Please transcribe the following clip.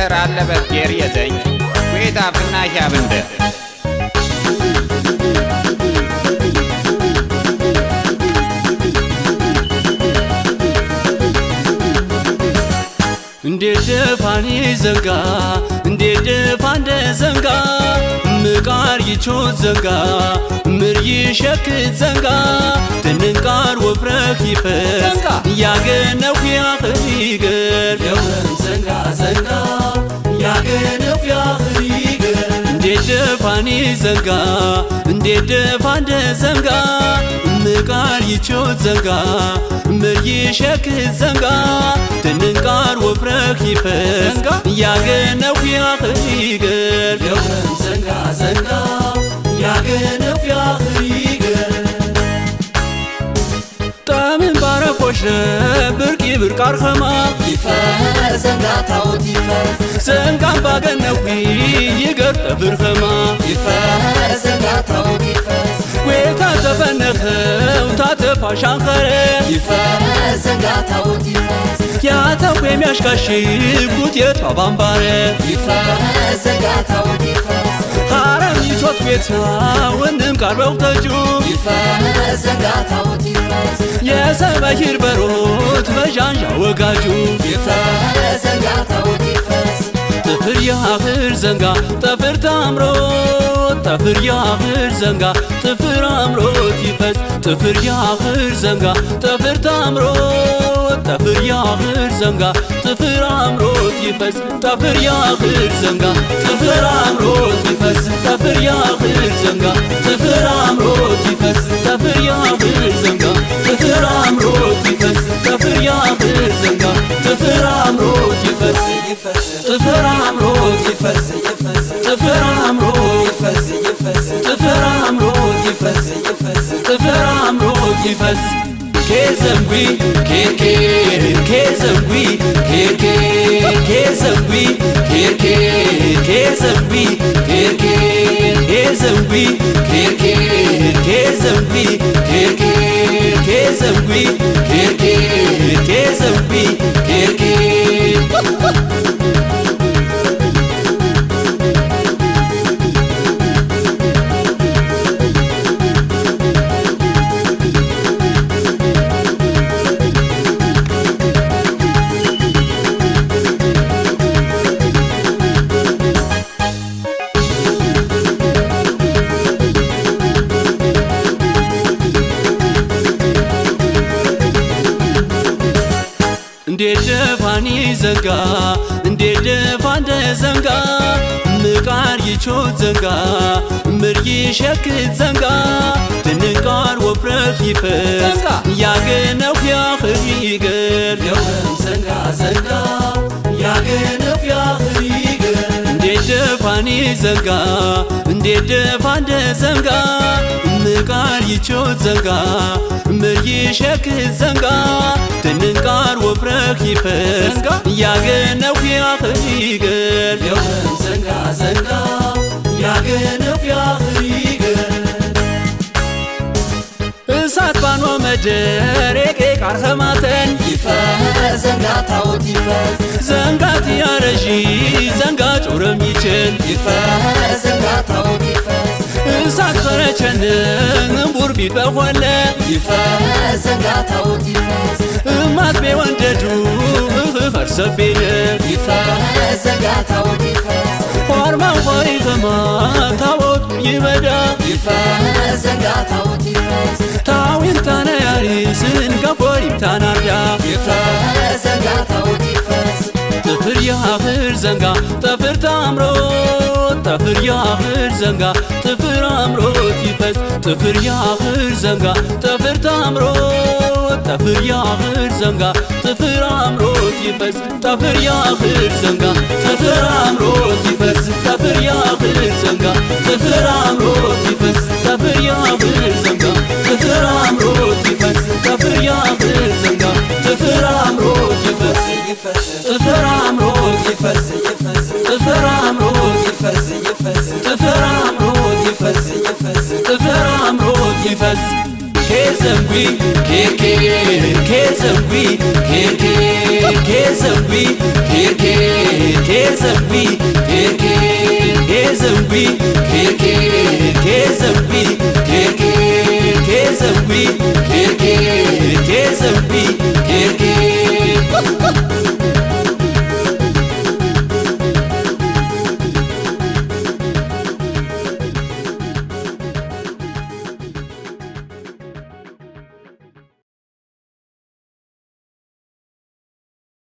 ዶክተር አለበት ጌርየዘኝ ወይታ ፍናሽ ያብንደ እንዴት ፋኒ ዘንጋ እንዴት ፋንደ ዘንጋ ምቃር ይቾት ዘንጋ ምር ይሸክት ዘንጋ ትንንቃር ወፍረክ ይፈስ ያገነው ያኽሪገር የውም ዘንጋ ዘንጋ ያገነው ያኽሪገር እንዴት ፋኒ ዘንጋ እንዴት ፋንደ ዘንጋ ምቃር ይቾት ዘንጋ ምር ይሸክት ዘንጋ ትንንቃር ወፍረክ ይፈስ ያገነው ያኽሪገር የውም ዘንጋ ዘንጋ ያገነው ያኽሪገር ጣምን ባረፎሽ ብርቂ ብርቃር ኸማ ይፈር ዘንጋ ታውት ይፈር ዘንጋን ባገነው ይገር ጠፍር ኸማ ይፈር ዘንጋ ታውት ይፈር ወይታ ተፈነኸው ታተፋሻንኸረ ይፈር ዘንጋ ታውት ይፈር ያተው የሚያሽካሽጉት የቷባምባረ ይፈር ዘንጋ ታውት ይፈር ሐረም ይቾት ቤታ ወንም ቃርበው ተጁ ይፈር ዘንጋ ታውት ይፈር የሰበሂር በሮት በዣንዣ ወጋጁ ይፈር ዘንጋ ታውት ይፈር ጥፍር ያኽር ዘንጋ ጥፍር ታምሮት ጥፍር ያኽር ዘንጋ ጥፍር አምሮት ይፈስ ጥፍር ያኽር ዘንጋ ጥፍር ታምሮት ጥፍር ያኽር ዘንጋ ጥፍር አምሮት ይፈስ ጥፍር ያኽር ዘንጋ ጥፍር አምሮት ይፈስ ጥፍር ያኽር ዘንጋ ጥፍር አምሮት ይፈስ ጥፍር ያኽር ዘንጋ ጥፍር አምሮት ይፈስ ጥፍር ያኽር ዘንጋ ጥፍር አምሮት ይፈስ ጥፍር አምሮት ይፈስ ጥፍር አምሮት ይፈስ ጥፍር አምሮት ይፈስ ጥፍር አምሮት ይፈስ ኬዘንጉ ኬርኬ ኬዘንጉ ኬርኬ ኬዘንጉ ኬርኬ ኬዘንጉ ኬርኬ ኬዘንጉ ኬርኬ ኬዘንጉ ኬርኬ ኬዘንጉ ኬርኬ ኬዘንጉ ኬርኬ እንዴት ፋኒ ዘንጋ እንዴት ፋንደ ዘንጋ ምቃር ይቾት ዘንጋ ምር ይሸክት ዘንጋ ትንንቃር ወፍረክ ይፈስ ያገነው ያኽሪገር የውም ዘንጋ ዘንጋ ያገነው ያኽሪገር እንዴት ፋኒ ዘንጋ እንዴት ፋንደ ዘንጋ ምቃር ይቾት ዘንጋ ምር ይሸክት ዘንጋ ትንንቃር ወፍረክ ይፈስ ያገነው ያኽሪገር የውም ዘንጋ ዘንጋ ያገነው ያኽሪገር እሳት ባኖ መደሬቄ ቃርኸማተን ይፈር ዘንጋ ታውት ይፈር ዘንጋት ያረዢ ዘንጋ ጮረም ይችል ይፈር ዘንጋ ታውት ይፈር እሳት በረቸን እምቡር ቢት በኾለ ይፈር ዘንጋ ታውት ይፈር እማት ቤወንደዱ ፈርሰቤነ ይፈር ዘንጋ ታውት ይፈር ሆርማው ሆይ ኸማ ታቦት ይመዳ ይፈር ዘንጋ ታውት ይፈር ታዊን ታነ ያሪስን ገፎሪም ታናዳ ይፈር ዘንጋ ታውት ይፈር ጥፍር ያኽር ዘንጋ ጥፍር ታምሮት ጥፍር ያኽር ዘንጋ ጥፍር አምሮት ይፈስ ጥፍር ያኽር ዘንጋ ጥፍር ታምሮት ጥፍር ያኽር ዘንጋ ጥፍር አምሮት ይፈስ ጥፍር ያኽር ዘንጋ ጥፍር አምሮት ይፈስ ጥፍር ያኽር ዘንጋ ጥፍር አምሮት ይፈስ ጥፍር ያኽር ዘንጋ ጥፍር አምሮት ይፈስ ጥፍር ያኽር ዘንጋ ጥፍር አምሮት ይፈስ ጥፍር አምሮት ይፈስ ጥፍር አምሮት ይፈስ ጥፍር አምሮት ይፈስ ጥፍር አምሮት ይፈስ ኬዘንጉ Ke zambi